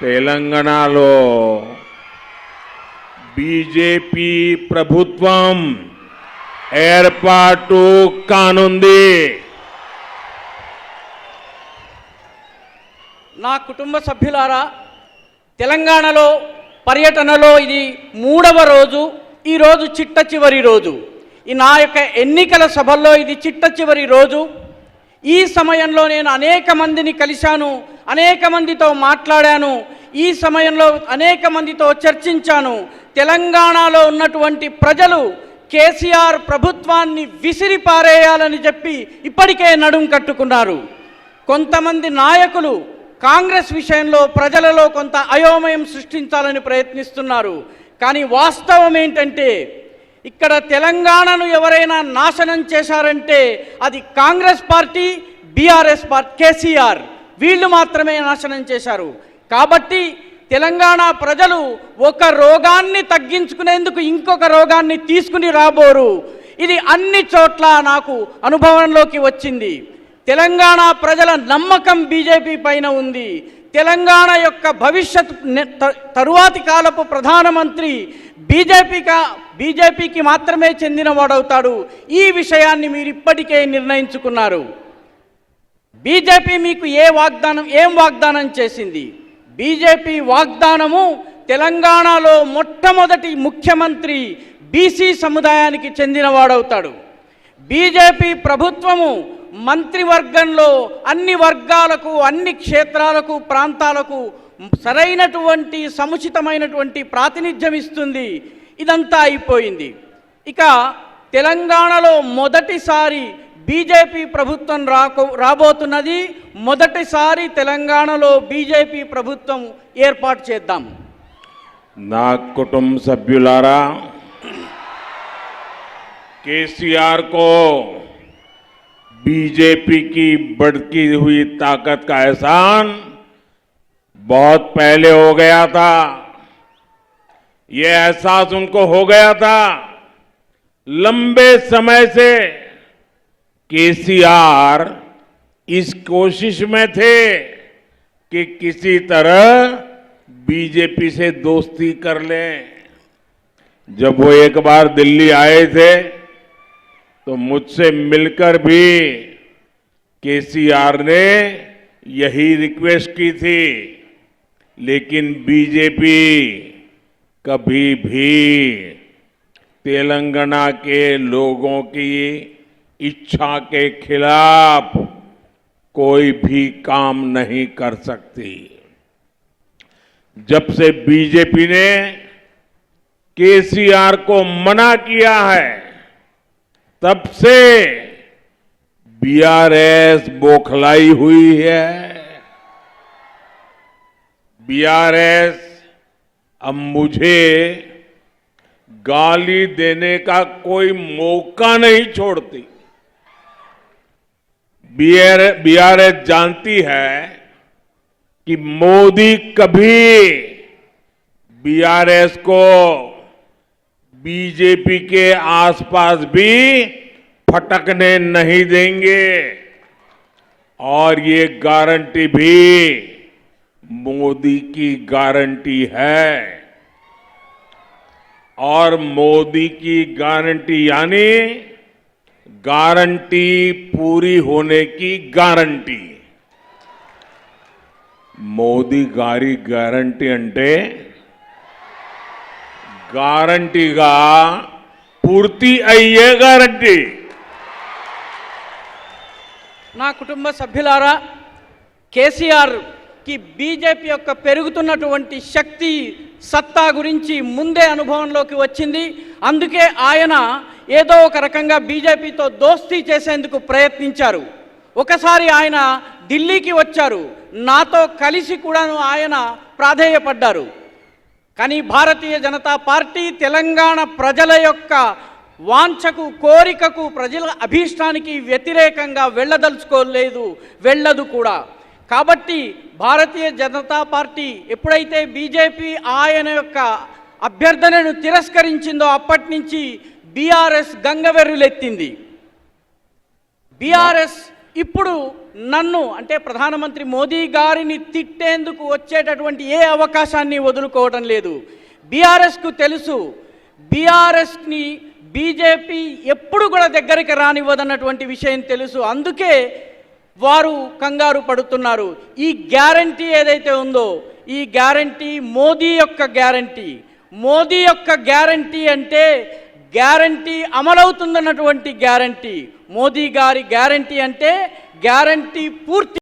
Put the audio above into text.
తెలంగాణలో బీజేపీ ప్రభుత్వం ఏర్పాటు కానుంది. నా కుటుంబ సభ్యులారా, తెలంగాణలో పర్యటనలో ఇది 3వ రోజు. ఈరోజు చిట్ట చివరి రోజు. నా యొక్క ఎన్నికల సభల్లో ఇది చిట్ట చివరి రోజు. ఈ సమయంలో నేను అనేక మందిని కలిశాను, అనేక మందితో మాట్లాడాను, ఈ సమయంలో అనేక మందితో చర్చించాను. తెలంగాణలో ఉన్నటువంటి ప్రజలు కేసీఆర్ ప్రభుత్వాన్ని విసిరిపారేయాలని చెప్పి ఇప్పటికే నడుం కట్టుకున్నారు. కొంతమంది నాయకులు కాంగ్రెస్ విషయంలో ప్రజలలో కొంత అయోమయం సృష్టించాలని ప్రయత్నిస్తున్నారు. కానీ వాస్తవం ఏంటంటే, ఇక్కడ తెలంగాణను ఎవరైనా నాశనం చేశారంటే అది Congress party, BRS party, KCR వీళ్ళు మాత్రమే నాశనం చేశారు. కాబట్టి తెలంగాణ ప్రజలు ఒక రోగాన్ని తగ్గించుకునేందుకు ఇంకొక రోగాన్ని తీసుకుని రాబోరు. ఇది అన్ని చోట్ల నాకు అనుభవంలోకి వచ్చింది. తెలంగాణ ప్రజల నమ్మకం బీజేపీ పైన ఉంది. తెలంగాణ యొక్క భవిష్యత్ తరువాతి కాలపు ప్రధానమంత్రి బీజేపీకి మాత్రమే చెందినవాడవుతాడు. ఈ విషయాన్ని మీరు ఇప్పటికే నిర్ణయించుకున్నారు. బీజేపీ మీకు ఏం వాగ్దానం చేసింది? బీజేపీ వాగ్దానము తెలంగాణలో మొట్టమొదటి ముఖ్యమంత్రి బీసీ సముదాయానికి చెందినవాడవుతాడు. బీజేపీ ప్రభుత్వము మంత్రివర్గంలో అన్ని వర్గాలకు, అన్ని క్షేత్రాలకు, ప్రాంతాలకు సరైనటువంటి సముచితమైనటువంటి ప్రాతినిధ్యం ఇస్తుంది. ఇదంతా అయిపోయింది. ఇక తెలంగాణలో మొదటిసారి బీజేపీ ప్రభుత్వం రాబోతున్నది. మొదటిసారి తెలంగాణలో బీజేపీ ప్రభుత్వం ఏర్పాటు చేద్దాం. నా కుటుంబ సభ్యులారా, केसीआर को बीजेपी की बढ़ती हुई ताकत का एहसान बहुत पहले हो गया था। ये एहसास उनको हो गया था। लंबे समय से केसीआर इस कोशिश में थे कि किसी तरह बीजेपी से दोस्ती कर लें। जब वो एक बार दिल्ली आए थे तो मुझसे मिलकर भी केसीआर ने यही रिक्वेस्ट की थी, लेकिन बीजेपी कभी भी तेलंगाना के लोगों की इच्छा के खिलाफ कोई भी काम नहीं कर सकती। जब से बीजेपी ने केसीआर को मना किया है, तब से बीआरएस बौखलाई हुई है। बीआरएस अब मुझे गाली देने का कोई मौका नहीं छोड़ती। बीआरएस जानती है कि मोदी कभी बीआरएस को बीजेपी के आसपास भी फटकने नहीं देंगे, और ये गारंटी भी मोदी की गारंटी है। और मोदी की गारंटी यानी गारंटी पूरी होने की गारंटी। मोदी गारी गारंटी अंटे గ్యారంటీగా పూర్తి అయ్యే గ్యారంటీ. నా కుటుంబ సభ్యులారా, కేసీఆర్కి బీజేపీ యొక్క పెరుగుతున్నటువంటి శక్తి సత్తా గురించి ముందే అనుభవంలోకి వచ్చింది. అందుకే ఆయన ఏదో ఒక రకంగా బీజేపీతో దోస్తీ చేసేందుకు ప్రయత్నించారు. ఒకసారి ఆయన ఢిల్లీకి వచ్చారు, నాతో కలిసి కూడాను ఆయన ప్రాధేయపడ్డారు. కానీ భారతీయ జనతా పార్టీ తెలంగాణ ప్రజల యొక్క వాంఛకు, కోరికకు, ప్రజల అభీష్టానికి వ్యతిరేకంగా వెళ్ళదలుచుకోలేదు, వెళ్ళదు కూడా. కాబట్టి భారతీయ జనతా పార్టీ ఎప్పుడైతే బీజేపీ ఆయన యొక్క అభ్యర్థనను తిరస్కరించిందో అప్పటి నుంచి బీఆర్ఎస్ గంగవెర్రులెత్తింది. బీఆర్ఎస్ ఇప్పుడు నన్ను అంటే ప్రధానమంత్రి మోదీ గారిని తిట్టేందుకు వచ్చేటటువంటి ఏ అవకాశాన్ని వదులుకోవడం లేదు. బీఆర్ఎస్కు తెలుసు, బీఆర్ఎస్ని బీజేపీ ఎప్పుడు కూడా దగ్గరికి రానివ్వదన్నటువంటి విషయం తెలుసు. అందుకే వారు కంగారు పడుతున్నారు. ఈ గ్యారంటీ ఏదైతే ఉందో ఈ గ్యారంటీ మోదీ యొక్క గ్యారంటీ. మోదీ యొక్క గ్యారంటీ అంటే గ్యారంటీ అమలవుతుందన్నటువంటి గ్యారంటీ. మోదీ గారి గ్యారంటీ అంటే గ్యారంటీ పూర్తి